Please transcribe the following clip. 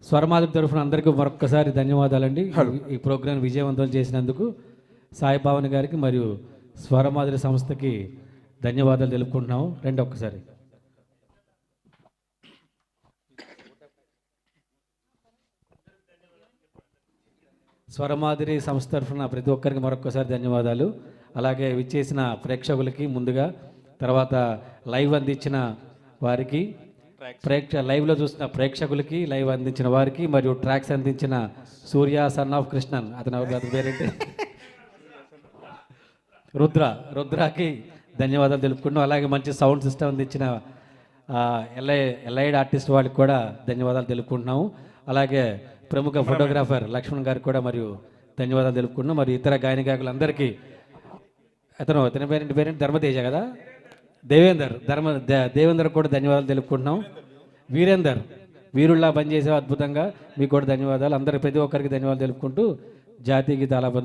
స్వరమాధురి తరఫున అందరికీ మరొక్కసారి ధన్యవాదాలండి. ఈ ప్రోగ్రాం విజయవంతం చేసినందుకు సాయి భావన్ గారికి మరియు స్వరమాధురి సంస్థకి ధన్యవాదాలు తెలుపుకుంటున్నాము. రండి ఒక్కసారి. స్వరమాధురి సంస్థ తరఫున ప్రతి ఒక్కరికి మరొక్కసారి ధన్యవాదాలు. అలాగే విచ్చేసిన ప్రేక్షకులకి ముందుగా, తర్వాత లైవ్ అందించిన వారికి, లైవ్లో చూసిన ప్రేక్షకులకి, లైవ్ అందించిన వారికి, మరియు ట్రాక్స్ అందించిన సూర్య సన్ ఆఫ్ కృష్ణన్, అతని పేరేంటి, రుద్రాకి ధన్యవాదాలు తెలుపుకుంటున్నాం. అలాగే మంచి సౌండ్ సిస్టమ్ అందించిన ఎల్ఐడ్ ఆర్టిస్ట్ వాళ్ళకి కూడా ధన్యవాదాలు తెలుపుకుంటున్నాము. అలాగే ప్రముఖ ఫోటోగ్రాఫర్ లక్ష్మణ్ గారికి కూడా మరియు ధన్యవాదాలు తెలుపుకుంటున్నాం. మరియు ఇతర గాయకులందరికీ, అతని పేరేంటి ధర్మతేజ కదా, దేవేందర్ కూడా ధన్యవాదాలు తెలుపుకుంటున్నాం. వీరుల్లా పనిచేసే అద్భుతంగా మీకు కూడా ధన్యవాదాలు. అందరికి ప్రతి ఒక్కరికి ధన్యవాదాలు తెలుపుకుంటూ జాతీయ గీత ఆలాపన